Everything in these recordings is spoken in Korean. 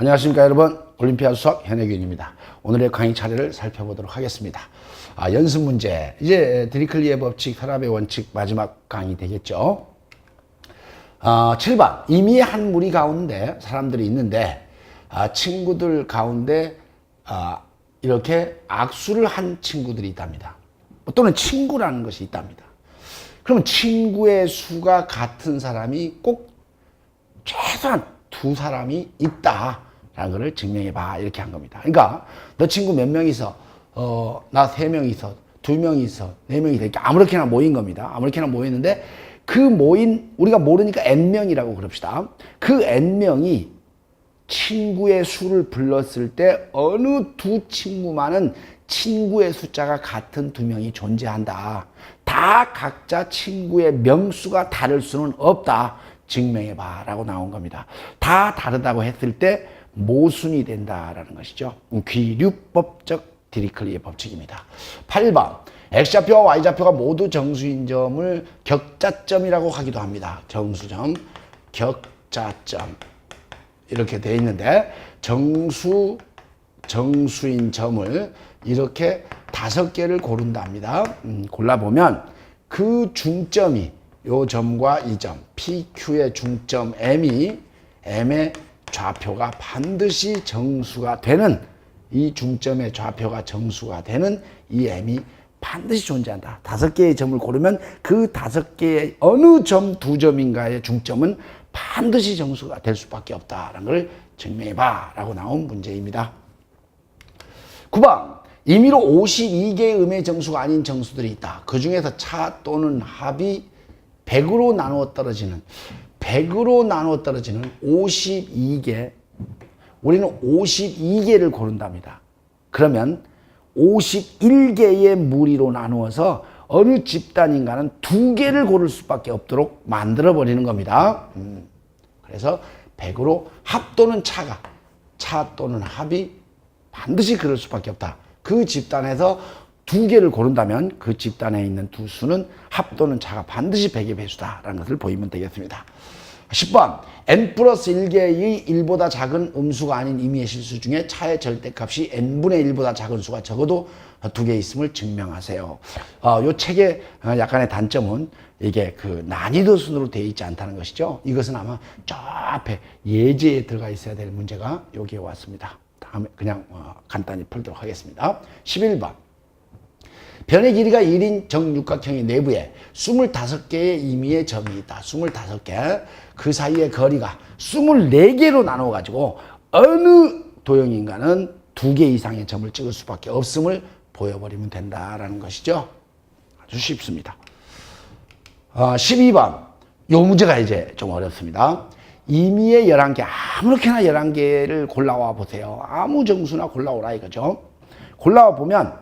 안녕하십니까 여러분, 올림피아 수학 현혜균입니다. 오늘의 강의 차례를 살펴보도록 하겠습니다. 연습 문제, 이제 드리클리의 법칙, 혈압의 원칙 마지막 강의 되겠죠. 7번, 임의의 한 무리 가운데 사람들이 있는데 친구들 가운데 이렇게 악수를 한 친구들이 있답니다. 또는 친구라는 것이 있답니다. 그러면 친구의 수가 같은 사람이 꼭 최소한 두 사람이 있다라는 것을 증명해봐, 이렇게 한 겁니다. 그러니까 너 친구 몇 명 있어? 나 3명 있어, 2명 있어, 4명 있어, 이렇게 아무렇게나 모인 겁니다. 아무렇게나 모였는데 그 모인, 우리가 모르니까 n명이라고 그럽시다. 그 n명이 친구의 수를 불렀을 때 어느 두 친구만은 친구의 숫자가 같은 2명이 존재한다. 다 각자 친구의 명수가 다를 수는 없다. 증명해봐 라고 나온 겁니다. 다 다르다고 했을 때 모순이 된다라는 것이죠. 귀류법적 디리클리의 법칙입니다. 8번, X좌표와 Y좌표가 모두 정수인 점을 격자점이라고 하기도 합니다. 정수점, 격자점 이렇게 되어 있는데 정수인 점을 이렇게 5개를 고른답니다. 골라보면 그 중점이 요 점과 이 점, PQ의 중점 M의 좌표가 반드시 정수가 되는, 이 중점의 좌표가 정수가 되는 이 M이 반드시 존재한다. 5개의 점을 고르면 그 5개의 어느 점, 2점인가의 중점은 반드시 정수가 될 수밖에 없다라는 걸 증명해봐 라고 나온 문제입니다. 9번, 임의로 52개의 음의 정수가 아닌 정수들이 있다. 그 중에서 차 또는 합이 100으로 나누어 떨어지는 52개, 우리는 52개를 고른답니다. 그러면 51개의 무리로 나누어서 어느 집단인가는 2개를 고를 수밖에 없도록 만들어 버리는 겁니다. 그래서 100으로 합 또는 차 또는 합이 반드시 그럴 수밖에 없다. 그 집단에서 2개를 고른다면 그 집단에 있는 두 수는 합 또는 차가 반드시 100의 배수다라는 것을 보이면 되겠습니다. 10번, n 플러스 1개의 1보다 작은 음수가 아닌 임의의 실수 중에 차의 절대값이 n분의 1보다 작은 수가 적어도 2개 있음을 증명하세요. 이 책의 약간의 단점은 이게 그 난이도 순으로 되어 있지 않다는 것이죠. 이것은 아마 저 앞에 예제에 들어가 있어야 될 문제가 여기에 왔습니다. 다음에 그냥 간단히 풀도록 하겠습니다. 11번, 변의 길이가 1인 정육각형의 내부에 25개의 임의의 점이 있다. 25개. 그 사이의 거리가 24개로 나눠가지고 어느 도형인가는 2개 이상의 점을 찍을 수밖에 없음을 보여버리면 된다라는 것이죠. 아주 쉽습니다. 12번. 요 문제가 이제 좀 어렵습니다. 임의의 11개, 아무렇게나 11개를 골라와 보세요. 아무 정수나 골라오라 이거죠. 골라와 보면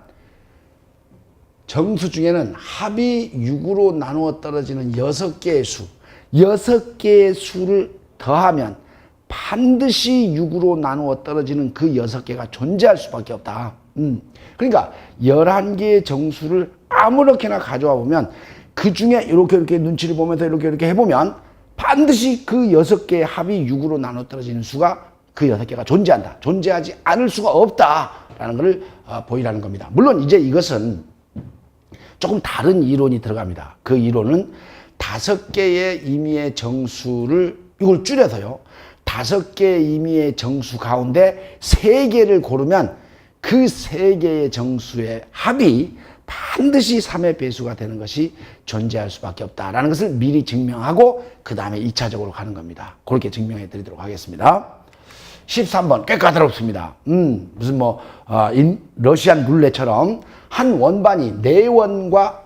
정수 중에는 합이 6으로 나누어 떨어지는 6개의 수, 6개의 수를 더하면 반드시 6으로 나누어 떨어지는 그 6개가 존재할 수밖에 없다. 그러니까 11개의 정수를 아무렇게나 가져와 보면 그 중에 이렇게 눈치를 보면서 이렇게 해보면 반드시 그 6개의 합이 6으로 나누어 떨어지는 수가 그 6개가 존재한다. 존재하지 않을 수가 없다라는 것을 보이라는 겁니다. 물론 이제 이것은 조금 다른 이론이 들어갑니다. 그 이론은 5개의 임의의 정수를, 이걸 줄여서요, 5개의 임의의 정수 가운데 3개를 고르면 그 3개의 정수의 합이 반드시 3의 배수가 되는 것이 존재할 수밖에 없다라는 것을 미리 증명하고 그 다음에 2차적으로 가는 겁니다. 그렇게 증명해 드리도록 하겠습니다. 13번, 꽤 까다롭습니다. 무슨 러시안 룰렛처럼 한 원반이 내원과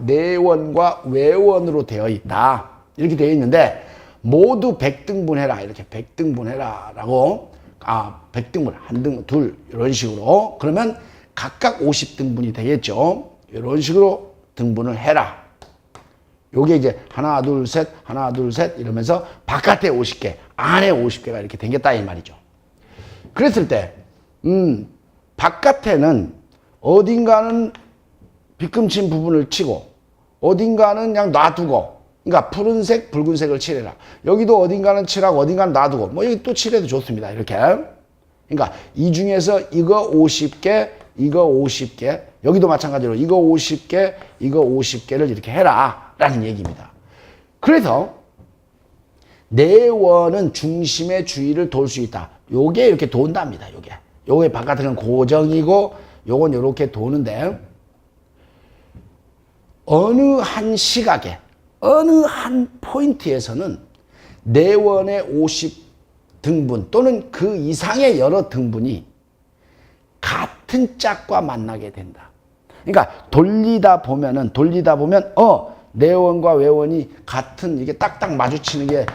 외원으로 되어 있다. 이렇게 되어 있는데 모두 100등분 해라. 이렇게 100등분 해라. 라고, 100등분, 한 등분, 둘, 이런 식으로. 그러면 각각 50등분이 되겠죠. 이런 식으로 등분을 해라. 요게 이제 하나, 둘, 셋 이러면서 바깥에 50개, 안에 50개가 이렇게 생겼다 이 말이죠. 그랬을 때, 바깥에는 어딘가는 빗금친 부분을 치고, 어딘가는 그냥 놔두고, 그러니까 푸른색, 붉은색을 칠해라. 여기도 어딘가는 칠하고, 어딘가는 놔두고, 여기 또 칠해도 좋습니다. 이렇게. 그러니까 이 중에서 이거 50개, 이거 50개, 여기도 마찬가지로 이거 50개, 이거 50개를 이렇게 해라 라는 얘기입니다. 그래서 내원은 중심의 주위를 돌 수 있다. 요게 이렇게 돈답니다. 요게 바깥은 고정이고 요건 이렇게 도는데 어느 한 시각에 어느 한 포인트에서는 내원의 50등분 또는 그 이상의 여러 등분이 같은 짝과 만나게 된다. 그러니까 돌리다 보면 내원과 외원이 같은 이게 딱딱 마주치는 게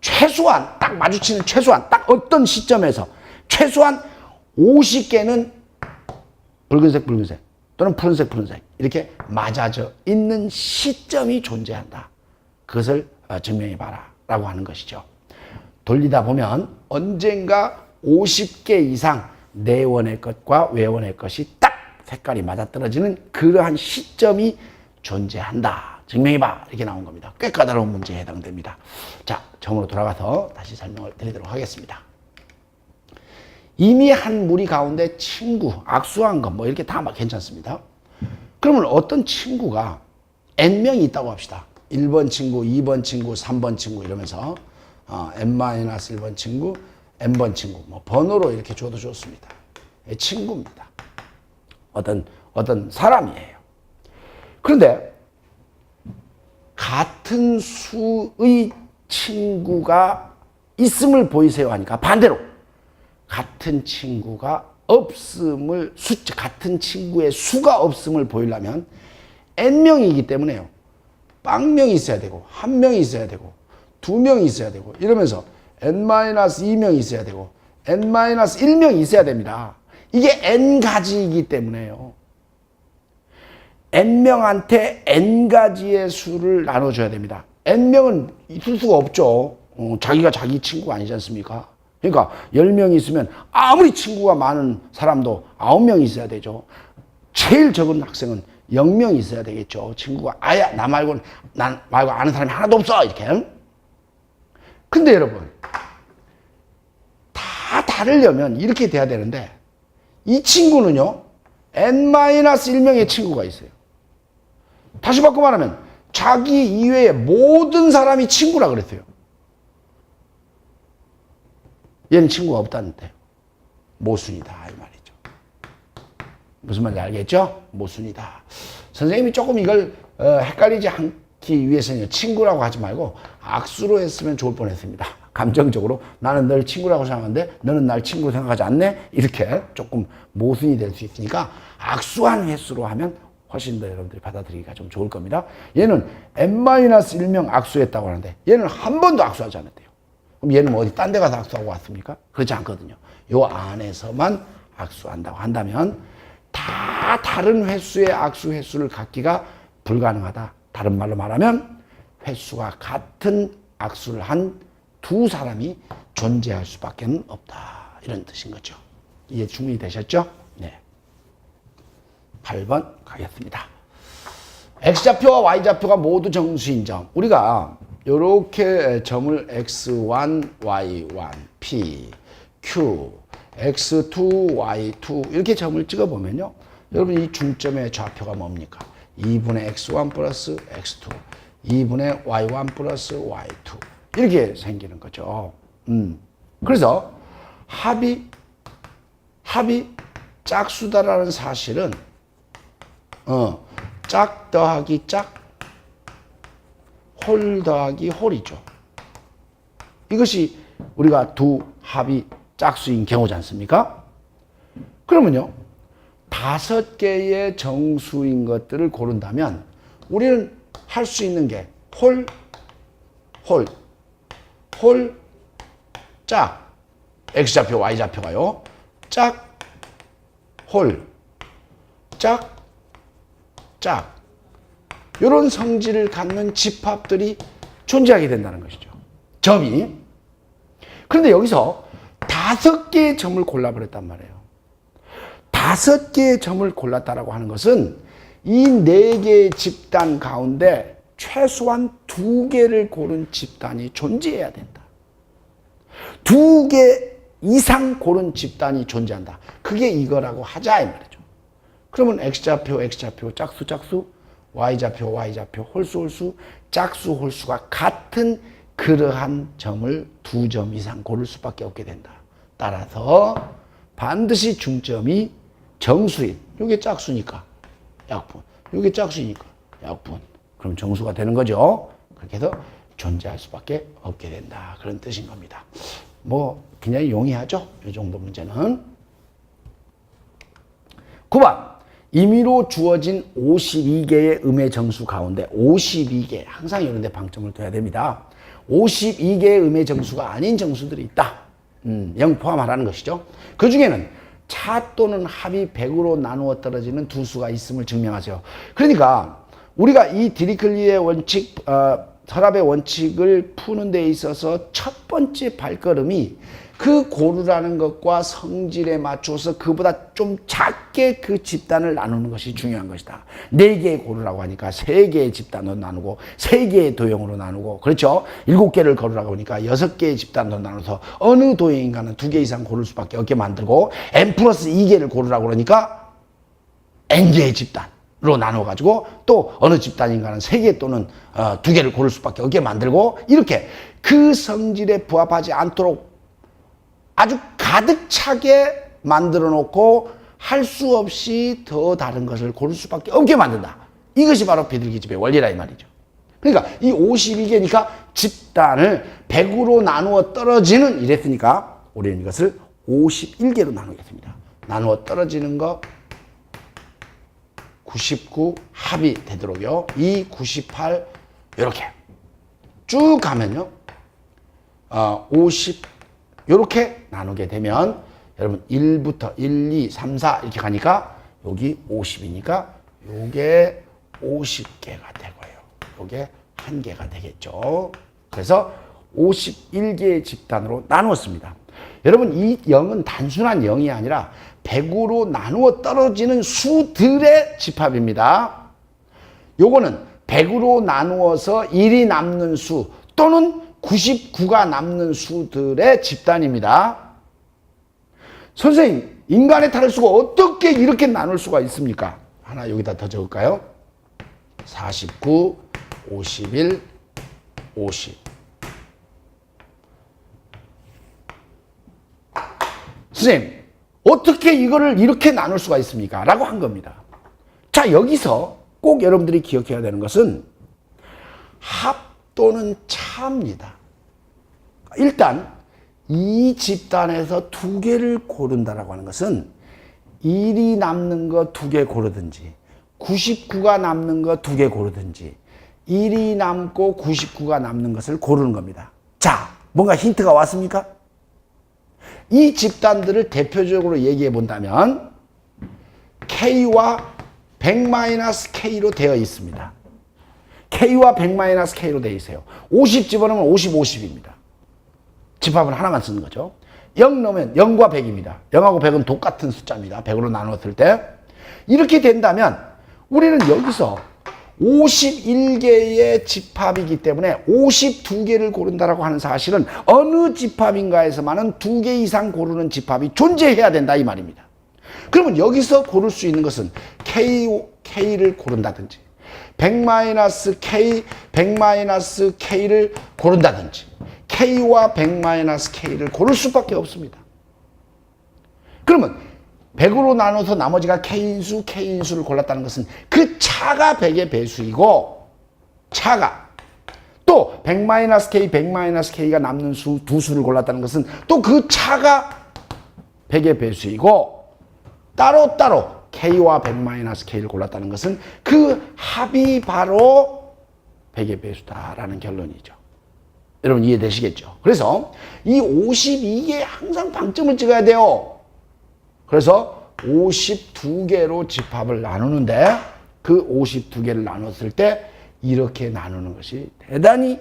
최소한 딱 마주치는 최소한 딱 어떤 시점에서 최소한 50개는 붉은색 또는 푸른색 이렇게 맞아져 있는 시점이 존재한다. 그것을 증명해봐라 라고 하는 것이죠. 돌리다 보면 언젠가 50개 이상 내원의 것과 외원의 것이 딱 색깔이 맞아떨어지는 그러한 시점이 존재한다. 증명해봐. 이렇게 나온 겁니다. 꽤 까다로운 문제에 해당됩니다. 자, 점으로 돌아가서 다시 설명을 드리도록 하겠습니다. 이미 한 무리 가운데 친구, 악수한 것, 뭐 이렇게 다 막 괜찮습니다. 그러면 어떤 친구가 N명이 있다고 합시다. 1번 친구, 2번 친구, 3번 친구 이러면서 N-1번 친구, N번 친구, 뭐 번호로 이렇게 줘도 좋습니다. 친구입니다. 어떤 사람이에요. 그런데 같은 수의 친구가 있음을 보이세요 하니까 반대로 같은 친구가 없음을 같은 친구의 수가 없음을 보이려면 N명이기 때문에요. 빵명이 있어야 되고 한 명이 있어야 되고 두 명이 있어야 되고 이러면서 N-2명이 있어야 되고 N-1명이 있어야 됩니다. 이게 N가지이기 때문에요. N명한테 N가지의 수를 나눠줘야 됩니다. N명은 있을 수가 없죠. 자기가 자기 친구가 아니지 않습니까? 그러니까 10명이 있으면 아무리 친구가 많은 사람도 9명이 있어야 되죠. 제일 적은 학생은 0명이 있어야 되겠죠. 친구가 아예 난 말고 아는 사람이 하나도 없어 이렇게. 근데 여러분 다 다르려면 이렇게 돼야 되는데 이 친구는요 N-1명의 친구가 있어요. 다시 바꿔 말하면 자기 이외의 모든 사람이 친구라 그랬어요. 얘는 친구가 없다는데 모순이다 이 말이죠. 무슨 말인지 알겠죠? 모순이다. 선생님이 조금 이걸 헷갈리지 않기 위해서는 친구라고 하지 말고 악수로 했으면 좋을 뻔했습니다. 감정적으로 나는 널 친구라고 생각하는데 너는 날 친구로 생각하지 않네? 이렇게 조금 모순이 될 수 있으니까 악수한 횟수로 하면 훨씬 더 여러분들이 받아들이기가 좀 좋을 겁니다. 얘는 N-1명 악수했다고 하는데 얘는 한 번도 악수하지 않았대요. 그럼 얘는 어디 딴 데 가서 악수하고 왔습니까? 그렇지 않거든요. 요 안에서만 악수한다고 한다면 다 다른 횟수의 악수 횟수를 갖기가 불가능하다. 다른 말로 말하면 횟수가 같은 악수를 한 두 사람이 존재할 수밖에 없다. 이런 뜻인 거죠. 이해 충분히 되셨죠? 네. 8번 가겠습니다. X좌표와 Y좌표가 모두 정수인 점. 우리가 이렇게 점을 X1, Y1, P, Q, X2, Y2 이렇게 점을 찍어보면요. 여러분 이 중점의 좌표가 뭡니까? 2분의 X1 플러스 X2, 2분의 Y1 플러스 Y2 이렇게 생기는 거죠. 그래서 합이 짝수다라는 사실은 짝 더하기 짝, 홀 더하기 홀이죠. 이것이 우리가 두 합이 짝수인 경우지 않습니까? 그러면요, 5개의 정수인 것들을 고른다면 우리는 할 수 있는 게 홀, 짝, X좌표, Y좌표가요. 짝, 홀, 짝, 이런 성질을 갖는 집합들이 존재하게 된다는 것이죠. 점이. 그런데 여기서 5개의 점을 골라버렸단 말이에요. 5개의 점을 골랐다라고 하는 것은 이 4개의 집단 가운데 최소한 2개를 고른 집단이 존재해야 된다. 2개 이상 고른 집단이 존재한다. 그게 이거라고 하자 이 말이죠. 그러면 x좌표, x좌표, 짝수, 짝수, y좌표, y좌표, 홀수, 홀수, 짝수, 홀수가 같은 그러한 점을 2점 이상 고를 수밖에 없게 된다. 따라서 반드시 중점이 정수인, 이게 짝수니까 약분, 이게 짝수니까 약분, 그럼 정수가 되는 거죠. 그렇게 해서 존재할 수밖에 없게 된다. 그런 뜻인 겁니다. 뭐 그냥 용이하죠. 이 정도 문제는. 9번. 임의로 주어진 52개의 음의 정수 가운데 52개, 항상 이런 데 방점을 둬야 됩니다. 52개의 음의 정수가 아닌 정수들이 있다. 0 포함하라는 것이죠. 그 중에는 차 또는 합이 100으로 나누어 떨어지는 두 수가 있음을 증명하세요. 그러니까 우리가 이 디리클리의 원칙, 서랍의 원칙을 푸는 데 있어서 첫 번째 발걸음이 그 고르라는 것과 성질에 맞춰서 그보다 좀 작게 그 집단을 나누는 것이 중요한 것이다. 4개의 고르라고 하니까 3개의 집단으로 나누고 3개의 도형으로 나누고, 그렇죠? 7개를 고르라고 하니까 6개의 집단으로 나눠서 어느 도형인가는 2개 이상 고를 수밖에 없게 만들고, n 플러스 2개를 고르라고 그러니까 n개의 집단으로 나눠가지고 또 어느 집단인가는 3개 또는 2개를 고를 수밖에 없게 만들고, 이렇게 그 성질에 부합하지 않도록 아주 가득 차게 만들어 놓고 할 수 없이 더 다른 것을 고를 수밖에 없게 만든다. 이것이 바로 비둘기집의 원리라 이 말이죠. 그러니까 이 52개니까 집단을 100으로 나누어 떨어지는 이랬으니까 우리는 이것을 51개로 나누겠습니다. 나누어 떨어지는 거 99 합이 되도록요. 2, 98 이렇게 쭉 가면요. 50 이렇게 나누게 되면 여러분 1부터 1, 2, 3, 4 이렇게 가니까 여기 50이니까 요게 50개가 되고요. 요게 1개가 되겠죠. 그래서 51개의 집단으로 나누었습니다. 여러분 이 0은 단순한 0이 아니라 100으로 나누어 떨어지는 수들의 집합입니다. 요거는 100으로 나누어서 1이 남는 수 또는 99가 남는 수들의 집단입니다. 선생님, 인간의 탈을 수가 어떻게 이렇게 나눌 수가 있습니까? 하나 여기다 더 적을까요? 49, 51, 50. 선생님, 어떻게 이거를 이렇게 나눌 수가 있습니까? 라고 한 겁니다. 자, 여기서 꼭 여러분들이 기억해야 되는 것은 합 또는 차입니다. 일단 이 집단에서 2개를 고른다라고 하는 것은 1이 남는 거 2개 고르든지 99가 남는 거 2개 고르든지 1이 남고 99가 남는 것을 고르는 겁니다. 자, 뭔가 힌트가 왔습니까? 이 집단들을 대표적으로 얘기해 본다면 K와 100-K로 되어 있습니다. K와 100-K로 되어 있어요. 50 집어넣으면 50, 50입니다. 집합은 하나만 쓰는 거죠. 0 넣으면 0과 100입니다. 0하고 100은 똑같은 숫자입니다. 100으로 나눴을 때. 이렇게 된다면 우리는 여기서 51개의 집합이기 때문에 52개를 고른다라고 하는 사실은 어느 집합인가에서만은 2개 이상 고르는 집합이 존재해야 된다 이 말입니다. 그러면 여기서 고를 수 있는 것은 K를 고른다든지 100-K, 100-K를 고른다든지 K와 100-K를 고를 수밖에 없습니다. 그러면 100으로 나눠서 나머지가 K인수, K인수를 골랐다는 것은 그 차가 100의 배수이고 차가 또 100-K, 100-K가 남는 두 수를 골랐다는 것은 또 그 차가 100의 배수이고 따로따로 K와 100-K를 골랐다는 것은 그 합이 바로 100의 배수다라는 결론이죠. 여러분 이해되시겠죠? 그래서 이 52개에 항상 방점을 찍어야 돼요. 그래서 52개로 집합을 나누는데 그 52개를 나눴을 때 이렇게 나누는 것이 대단히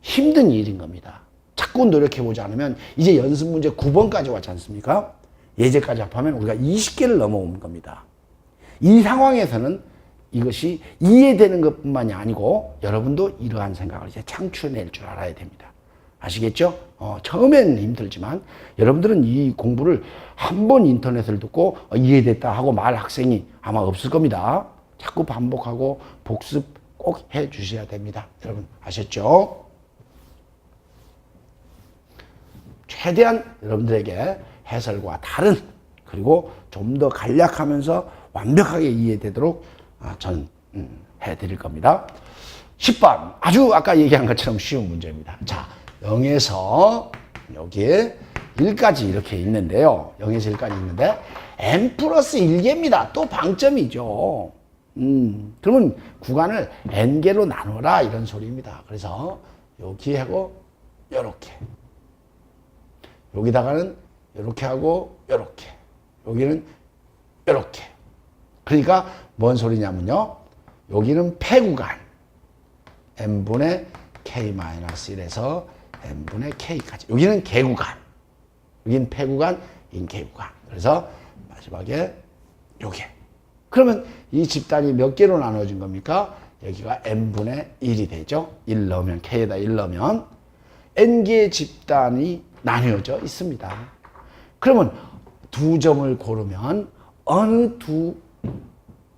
힘든 일인 겁니다. 자꾸 노력해보지 않으면 이제 연습 문제 9번까지 왔지 않습니까? 예제까지 합하면 우리가 20개를 넘어온 겁니다. 이 상황에서는 이것이 이해되는 것뿐만이 아니고 여러분도 이러한 생각을 이제 창출해낼 줄 알아야 됩니다. 아시겠죠? 처음엔 힘들지만 여러분들은 이 공부를 한 번 인터넷을 듣고 이해됐다 하고 말 학생이 아마 없을 겁니다. 자꾸 반복하고 복습 꼭 해 주셔야 됩니다. 여러분 아셨죠? 최대한 여러분들에게 해설과 다른 그리고 좀 더 간략하면서 완벽하게 이해되도록 전 해드릴 겁니다. 10번 아주 아까 얘기한 것처럼 쉬운 문제입니다. 자, 0에서 여기에 1까지 이렇게 있는데요. 0에서 1까지 있는데 n 플러스 1개입니다. 또 방점이죠. 그러면 구간을 n개로 나눠라 이런 소리입니다. 그래서 여기하고 요렇게 여기다가는 요렇게 하고 요렇게 여기는 요렇게 그러니까 뭔 소리냐면요. 여기는 폐구간 n분의 k-1에서 n분의 k까지 여기는 개구간 여기는 폐구간 여기는 개구간 그래서 마지막에 요게 그러면 이 집단이 몇 개로 나눠진 겁니까? 여기가 n분의 1이 되죠. 1 넣으면 k에다 1 넣으면 n개의 집단이 나뉘어져 있습니다. 그러면 두 점을 고르면 어느 두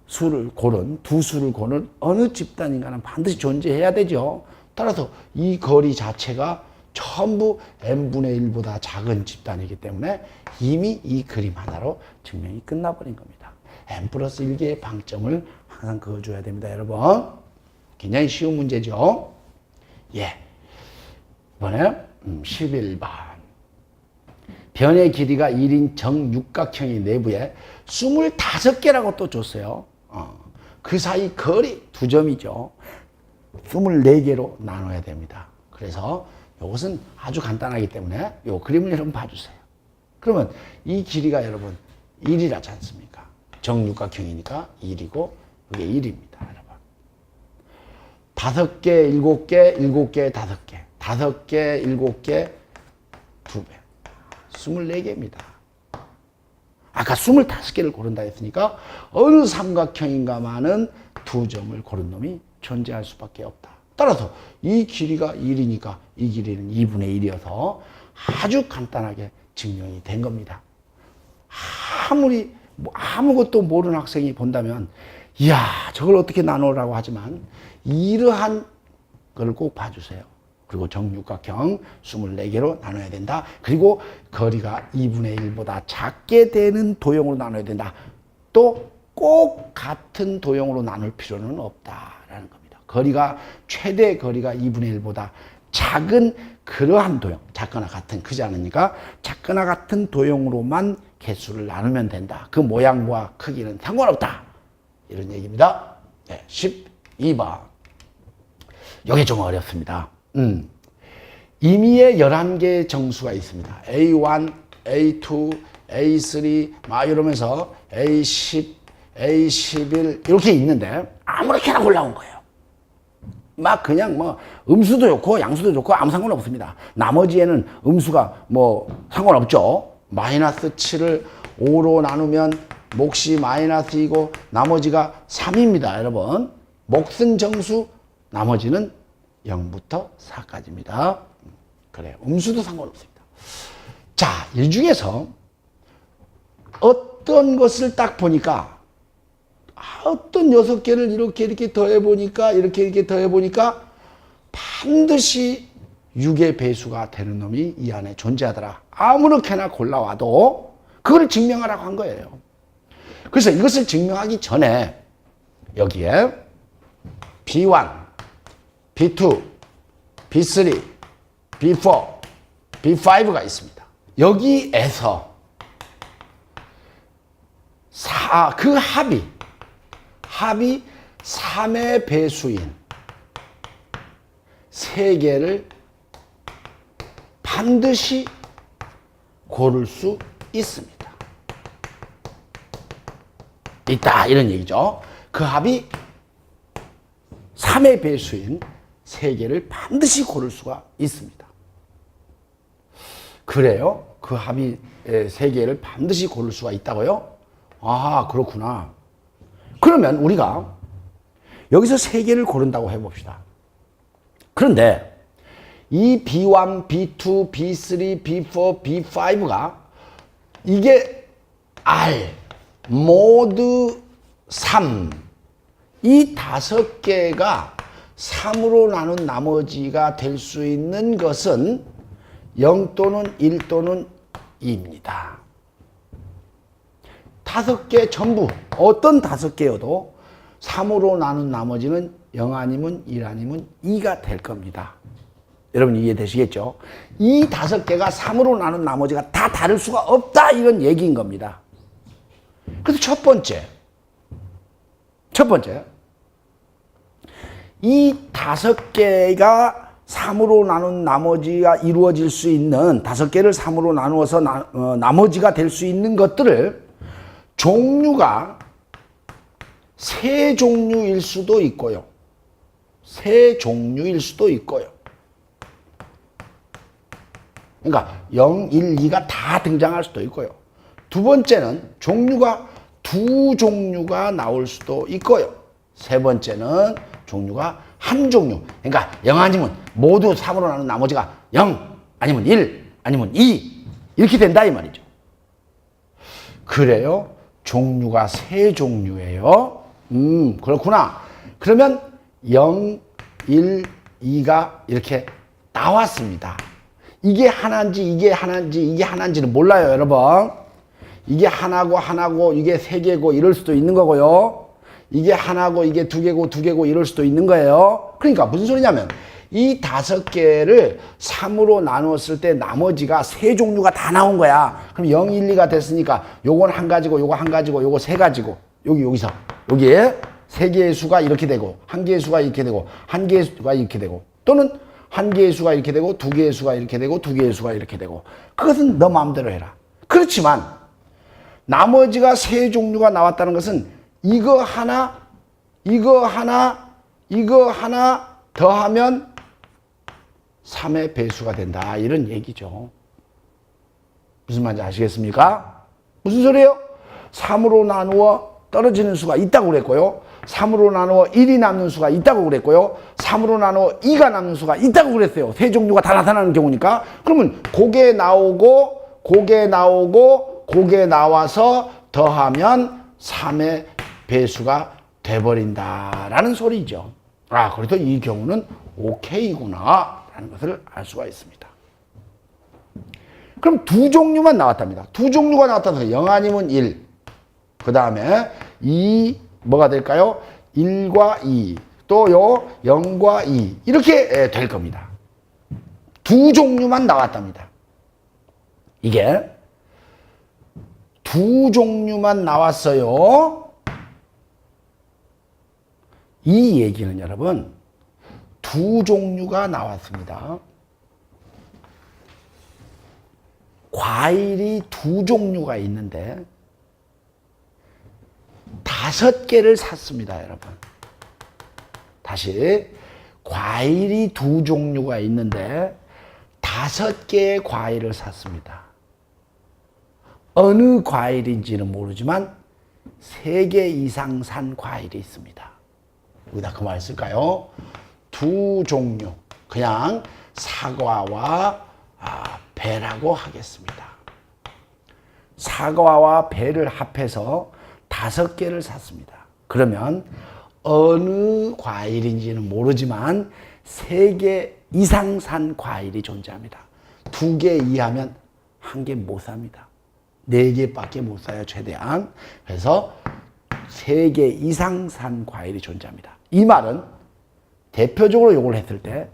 수를 고른 어느 집단인가는 반드시 존재해야 되죠. 따라서 이 거리 자체가 전부 n분의 1보다 작은 집단이기 때문에 이미 이 그림 하나로 증명이 끝나버린 겁니다. n 플러스 1개의 방점을 항상 그어줘야 됩니다. 여러분 굉장히 쉬운 문제죠. 예, 이번에 11번 변의 길이가 1인 정육각형의 내부에 25개라고 또 줬어요. 그 사이 거리 두 점이죠. 24개로 나눠야 됩니다. 그래서 이것은 아주 간단하기 때문에 이 그림을 여러분 봐주세요. 그러면 이 길이가 여러분 1이라지 않습니까? 정육각형이니까 1이고 이게 1입니다. 여러분 5개, 7개, 7개, 5개 5개, 7개, 2배 24개입니다. 아까 25개를 고른다 했으니까 어느 삼각형인가만은 두 점을 고른 놈이 존재할 수밖에 없다. 따라서 이 길이가 1이니까 이 길이는 2분의 1이어서 아주 간단하게 증명이 된 겁니다. 아무리 아무것도 모르는 학생이 본다면 이야 저걸 어떻게 나누라고 하지만 이러한 걸 꼭 봐주세요. 그리고 정육각형 24개로 나눠야 된다. 그리고 거리가 2분의 1보다 작게 되는 도형으로 나눠야 된다. 또 꼭 같은 도형으로 나눌 필요는 없다라는 겁니다. 거리가 최대 거리가 2분의 1보다 작은 그러한 도형, 작거나 같은 크지 않으니까 작거나 같은 도형으로만 개수를 나누면 된다. 그 모양과 크기는 상관없다. 이런 얘기입니다. 네, 12번. 이게 좀 어렵습니다. 임의의 11개의 정수가 있습니다. A1, A2, A3 막 이러면서 A10, A11 이렇게 있는데 아무렇게나 골라온 거예요. 막 그냥 뭐 음수도 좋고 양수도 좋고 아무 상관없습니다. 나머지에는 음수가 뭐 상관없죠. 마이너스 7을 5로 나누면 몫이 마이너스2고 나머지가 3입니다. 여러분 몫은 정수 나머지는 0부터 4까지입니다. 그래요. 음수도 상관없습니다. 자, 이 중에서 어떤 것을 딱 보니까 어떤 6개를 이렇게 더해보니까 이렇게 더해보니까 반드시 6의 배수가 되는 놈이 이 안에 존재하더라. 아무렇게나 골라와도 그걸 증명하라고 한 거예요. 그래서 이것을 증명하기 전에 여기에 B1, B2, B3, B4, B5가 있습니다. 여기에서 그 합이 3의 배수인 3개를 반드시 고를 수 있습니다. 있다 이런 얘기죠. 그 합이 3의 배수인 3개를 반드시 고를 수가 있습니다. 그래요? 그 합이 3개를 반드시 고를 수가 있다고요? 아, 그렇구나. 그러면 우리가 여기서 3개를 고른다고 해봅시다. 그런데 이 B1, B2, B3, B4, B5가 이게 R 모두 3. 이 5개가 3으로 나눈 나머지가 될 수 있는 것은 0 또는 1 또는 2입니다. 5개 전부 어떤 5개여도 3으로 나눈 나머지는 0 아니면 1 아니면 2가 될 겁니다. 여러분 이해되시겠죠? 이 5개가 3으로 나눈 나머지가 다 다를 수가 없다 이런 얘기인 겁니다. 그래서 첫 번째 이 5개가 3으로 나눈 나머지가 이루어질 수 있는 5개를 3으로 나누어서 나머지가 될 수 있는 것들을 종류가 3종류일 수도 있고요. 3종류일 수도 있고요. 그러니까 0, 1, 2가 다 등장할 수도 있고요. 두 번째는 종류가 2종류가 나올 수도 있고요. 세 번째는 종류가 한 종류. 그러니까 0 아니면 모두 3으로 나눈 나머지가 0 아니면 1 아니면 2 이렇게 된다 이 말이죠. 그래요? 종류가 3종류예요. 그렇구나. 그러면 0, 1, 2가 이렇게 나왔습니다. 이게 하나인지 이게 하나인지 이게 하나인지는 몰라요, 여러분. 이게 하나고 이게 3개고 이럴 수도 있는 거고요. 이게 하나고 이게 2개고 이럴 수도 있는 거예요. 그러니까 무슨 소리냐면 이 5개를 3으로 나누었을 때 나머지가 3종류가 다 나온 거야. 그럼 0, 1, 2가 됐으니까 요건 한 가지고 요거 한 가지고 요거 3가지고 여기서 여기에 3개의 수가 이렇게 되고 1개의 수가 이렇게 되고 1개의 수가 이렇게 되고 또는 1개의 수가 이렇게 되고 2개의 수가 이렇게 되고 2개의 수가 이렇게 되고 그것은 너 마음대로 해라. 그렇지만 나머지가 3종류가 나왔다는 것은 이거 하나 더하면 3의 배수가 된다 이런 얘기죠. 무슨 말인지 아시겠습니까? 무슨 소리예요? 3으로 나누어 떨어지는 수가 있다고 그랬고요. 3으로 나누어 1이 남는 수가 있다고 그랬고요. 3으로 나누어 2가 남는 수가 있다고 그랬어요. 3종류가 다 나타나는 경우니까. 그러면 고개 나오고 고개 나와서 더하면 3의 배수가 돼버린다라는 소리죠. 아, 그래도 이 경우는 오케이구나 라는 것을 알 수가 있습니다. 그럼 2종류만 나왔답니다. 2종류가 나왔다는 거 0 아니면 1. 그 다음에 2 뭐가 될까요? 1과 2. 또 요 0과 2. 이렇게 될 겁니다. 2종류만 나왔답니다. 이게 2종류만 나왔어요. 이 얘기는 여러분 2종류가 나왔습니다. 과일이 2종류가 있는데 5개를 샀습니다, 여러분. 다시 과일이 2종류가 있는데 5개의 과일을 샀습니다. 어느 과일인지는 모르지만 3개 이상 산 과일이 있습니다. 여기다 그 말 쓸까요? 2종류. 그냥 사과와 배라고 하겠습니다. 사과와 배를 합해서 5개를 샀습니다. 그러면 어느 과일인지는 모르지만 3개 이상 산 과일이 존재합니다. 2개 이하면 1개 못 삽니다. 4개밖에 못 사요, 최대한. 그래서 3개 이상 산 과일이 존재합니다. 이 말은 대표적으로 요걸 했을 때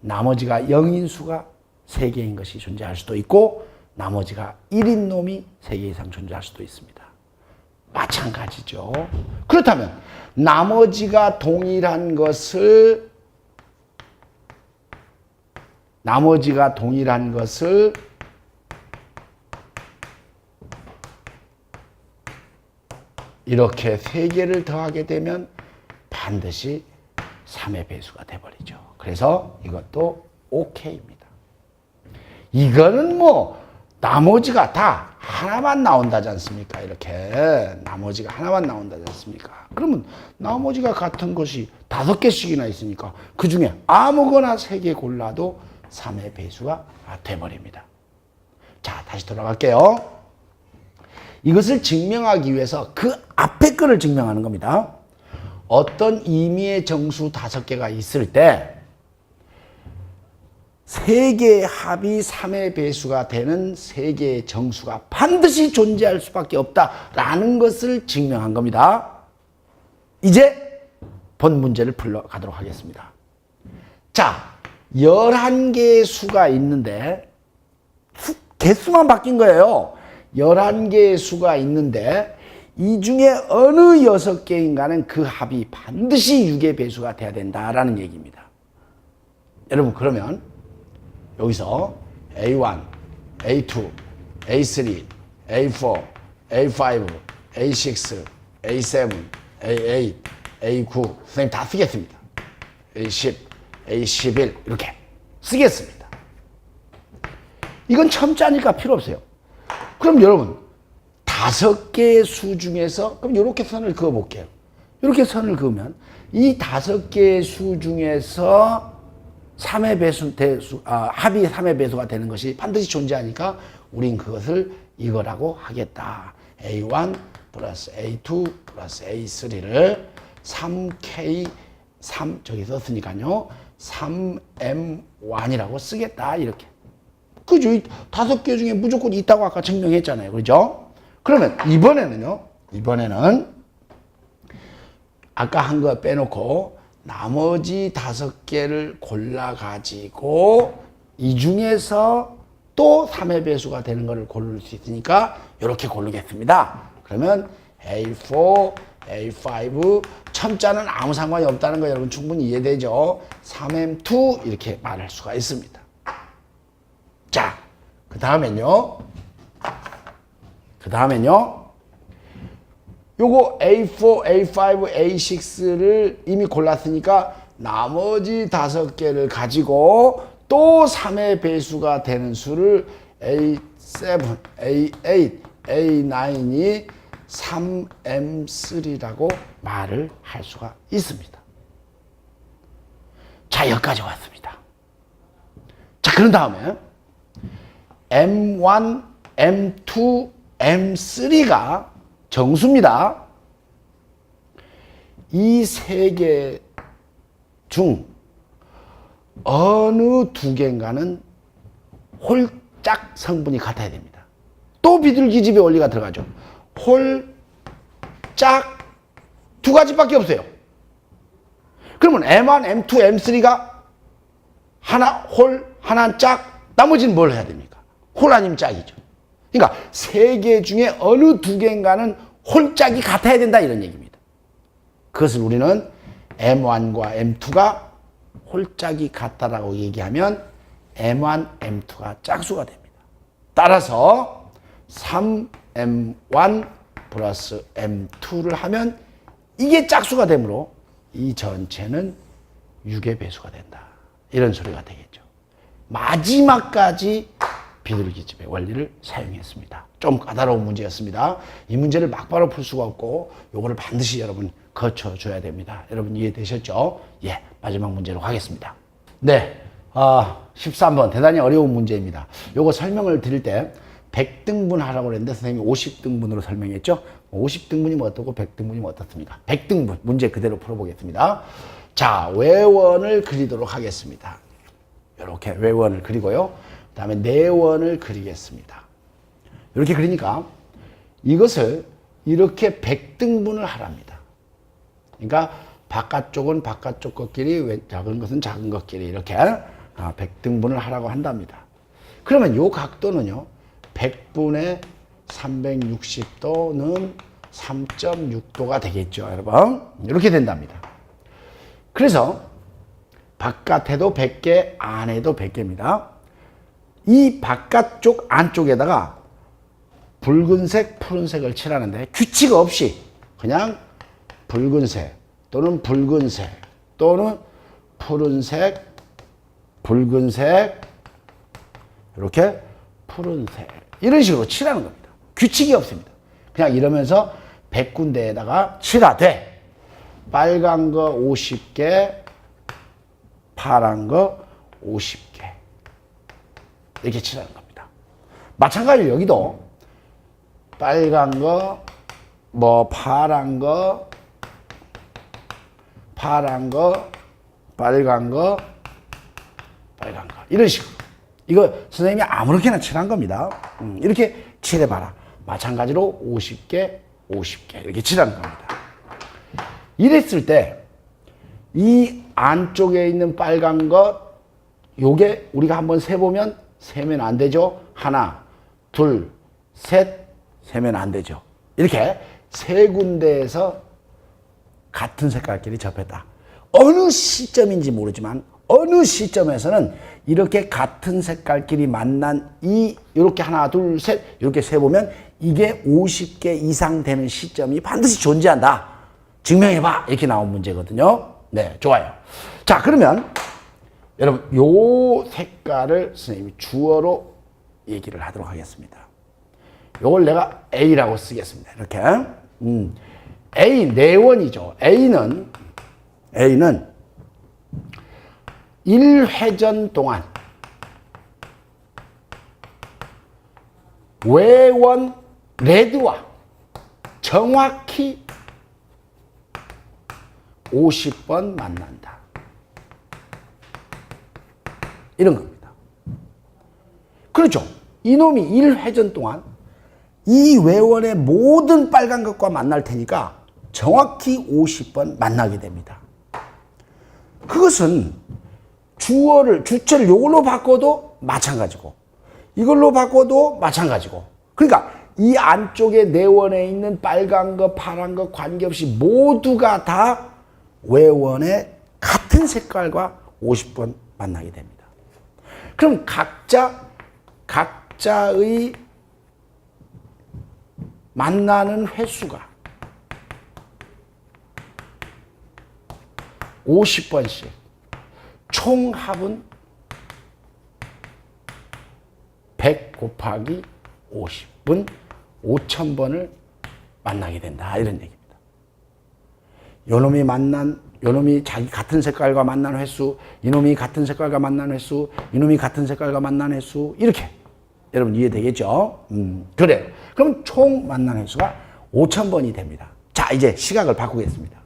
나머지가 0인 수가 3개인 것이 존재할 수도 있고 나머지가 1인 놈이 3개 이상 존재할 수도 있습니다. 마찬가지죠. 그렇다면 나머지가 동일한 것을 이렇게 3개를 더하게 되면 반드시 3의 배수가 돼버리죠. 그래서 이것도 오케이입니다. 이거는 뭐 나머지가 다 하나만 나온다지 않습니까? 이렇게 나머지가 하나만 나온다지 않습니까? 그러면 나머지가 같은 것이 5개씩이나 있으니까 그 중에 아무거나 3개 골라도 3의 배수가 돼버립니다. 자, 다시 돌아갈게요. 이것을 증명하기 위해서 그 앞에 거를 증명하는 겁니다. 어떤 임의의 정수 5개가 있을 때 3개의 합이 3의 배수가 되는 3개의 정수가 반드시 존재할 수밖에 없다라는 것을 증명한 겁니다. 이제 본 문제를 풀어가도록 하겠습니다. 자, 11개의 수가 있는데 개수만 바뀐 거예요. 11개의 수가 있는데 이 중에 어느 6개인가는 그 합이 반드시 6의 배수가 돼야 된다라는 얘기입니다. 여러분, 그러면 여기서 A1, A2, A3, A4, A5, A6, A7, A8, A9 선생님 다 쓰겠습니다. A10, A11 이렇게 쓰겠습니다. 이건 첨자니까 필요 없어요. 그럼 여러분 5개의 수 중에서 그럼 이렇게 선을 그어 볼게요. 이렇게 선을 그으면 이 5개의 수 중에서 3의 배수, 합이 3의 배수가 되는 것이 반드시 존재하니까 우린 그것을 이거라고 하겠다. A1 플러스 A2 플러스 A3를 3K, 3 저기 썼으니까요. 3M1이라고 쓰겠다. 이렇게. 그죠? 5개 중에 무조건 있다고 아까 증명했잖아요. 그죠? 그러면 이번에는 아까 한 거 빼놓고 나머지 5개를 골라가지고 이 중에서 또 3의 배수가 되는 것을 고를 수 있으니까 이렇게 고르겠습니다. 그러면 A4, A5 첨자는 아무 상관이 없다는 거 여러분 충분히 이해되죠? 3M2 이렇게 말할 수가 있습니다. 자, 그 다음엔요. 요거 A4, A5, A6를 이미 골랐으니까 나머지 5개를 가지고 또 3의 배수가 되는 수를 A7, A8, A9이 3M3라고 말을 할 수가 있습니다. 자, 여기까지 왔습니다. 자, 그런 다음에 M1, M2, M3가 정수입니다. 이 3개 중 어느 2개인가는 홀짝 성분이 같아야 됩니다. 또 비둘기집의 원리가 들어가죠. 홀짝 2가지밖에 없어요. 그러면 M1, M2, M3가 하나 홀, 하나 짝, 나머지는 뭘 해야 됩니까? 홀 아니면 짝이죠. 그러니까 3개 중에 어느 2개인가는 홀짝이 같아야 된다 이런 얘기입니다. 그것을 우리는 M1과 M2가 홀짝이 같다라고 얘기하면 M1, M2가 짝수가 됩니다. 따라서 3M1 플러스 M2를 하면 이게 짝수가 되므로 이 전체는 6의 배수가 된다. 이런 소리가 되겠죠. 마지막까지 비둘기집의 원리를 사용했습니다. 좀 까다로운 문제였습니다. 이 문제를 막바로 풀 수가 없고 요거를 반드시 여러분 거쳐줘야 됩니다. 여러분 이해되셨죠? 예, 마지막 문제로 가겠습니다. 네, 13번 대단히 어려운 문제입니다. 요거 설명을 드릴 때 100등분 하라고 그랬는데 선생님이 50등분으로 설명했죠? 50등분이면 어떻고 100등분이면 어떻습니까? 100등분 문제 그대로 풀어보겠습니다. 자, 외원을 그리도록 하겠습니다. 이렇게 외원을 그리고요. 그 다음에 내원을 그리겠습니다. 이렇게 그리니까 이것을 이렇게 100등분을 하랍니다. 그러니까 바깥쪽은 바깥쪽 것끼리 작은 것은 작은 것끼리 이렇게 100등분을 하라고 한답니다. 그러면 이 각도는요. 100분의 360도는 3.6도가 되겠죠. 여러분 이렇게 된답니다. 그래서 바깥에도 100개 안에도 100개입니다. 이 바깥쪽 안쪽에다가 붉은색 푸른색을 칠하는데 규칙 없이 그냥 붉은색 또는 붉은색 또는 푸른색 붉은색 이렇게 푸른색 이런 식으로 칠하는 겁니다. 규칙이 없습니다. 그냥 이러면서 100군데에다가 칠하 돼. 빨간 거 50개, 파란 거 50개. 이렇게 칠하는 겁니다. 마찬가지로 여기도 빨간 거, 파란 거, 빨간 거, 빨간 거. 이런 식으로. 이거 선생님이 아무렇게나 칠한 겁니다. 이렇게 칠해봐라. 마찬가지로 50개, 50개. 이렇게 칠하는 겁니다. 이랬을 때, 이 안쪽에 있는 빨간 것, 요게 우리가 한번 세보면, 세면 안 되죠? 하나, 둘, 셋, 세면 안 되죠. 이렇게 세 군데에서 같은 색깔끼리 접했다. 어느 시점인지 모르지만 어느 시점에서는 이렇게 같은 색깔끼리 만난 이렇게 하나 둘 셋 이렇게 세보면 이게 50개 이상 되는 시점이 반드시 존재한다. 증명해봐. 이렇게 나온 문제거든요. 네, 좋아요. 자, 그러면 여러분 요 색깔을 선생님이 주어로 얘기를 하도록 하겠습니다. 요걸 내가 A라고 쓰겠습니다. 이렇게. A, 내원이죠. A는 1회전 동안 외원 레드와 정확히 50번 만난다. 이런 겁니다. 그렇죠. 이놈이 1회전 동안 이 외원의 모든 빨간 것과 만날 테니까 정확히 50번 만나게 됩니다. 그것은 주체를 이걸로 바꿔도 마찬가지고 이걸로 바꿔도 마찬가지고 그러니까 이 안쪽에 내원에 있는 빨간 것, 파란 것 관계없이 모두가 다 외원의 같은 색깔과 50번 만나게 됩니다. 그럼 각자의 만나는 횟수가 50번씩 총합은 100 곱하기 50은 5000번을 만나게 된다. 이런 얘기입니다. 요놈이 자기 같은 색깔과 만난 횟수, 이놈이 같은 색깔과 만난 횟수, 이놈이 같은 색깔과 만난 횟수, 이렇게. 여러분 이해되겠죠? 그래요. 그럼 총 만난 횟수가 5000번이 됩니다. 자, 이제 시각을 바꾸겠습니다.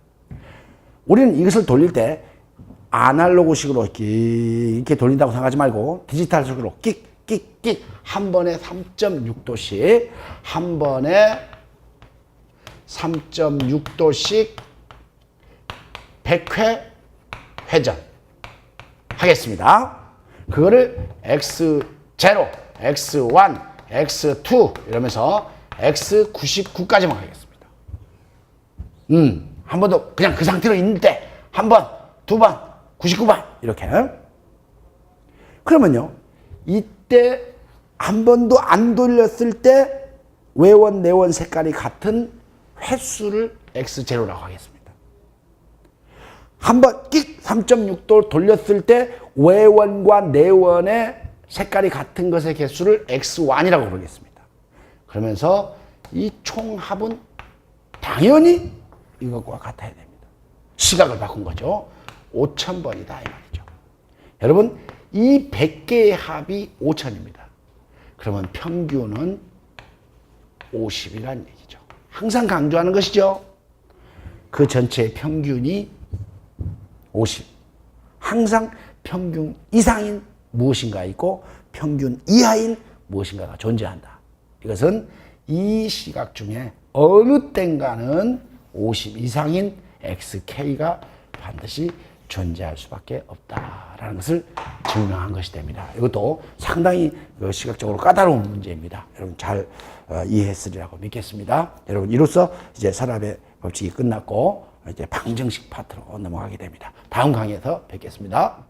우리는 이것을 돌릴 때 아날로그식으로 이렇게 돌린다고 생각하지 말고 디지털식으로 끽 한 번에 3.6도씩 한 번에 3.6도씩 100회 회전 하겠습니다. 그거를 X0, X1, X2 이러면서 X99까지만 하겠습니다. 한 번 더 그냥 그 상태로 있는 때 한 번, 두 번, 99번 이렇게. 그러면요. 이때 한 번도 안 돌렸을 때 외원, 내원 색깔이 같은 횟수를 X0라고 하겠습니다. 한 번 끽 3.6도 돌렸을 때 외원과 내원의 색깔이 같은 것의 개수를 X1이라고 부르겠습니다. 그러면서 이 총합은 당연히 이것과 같아야 됩니다. 시각을 바꾼 거죠. 5000번이다 이 말이죠. 여러분 이 100개의 합이 5000입니다. 그러면 평균은 50이라는 얘기죠. 항상 강조하는 것이죠. 그 전체의 평균이 50. 항상 평균 이상인 무엇인가 있고 평균 이하인 무엇인가가 존재한다. 이것은 이 시각 중에 어느 땐가는 50 이상인 XK가 반드시 존재할 수밖에 없다라는 것을 증명한 것이 됩니다. 이것도 상당히 시각적으로 까다로운 문제입니다. 여러분 잘 이해했으리라고 믿겠습니다. 여러분 이로써 이제 산업의 법칙이 끝났고 이제 방정식 파트로 넘어가게 됩니다. 다음 강의에서 뵙겠습니다.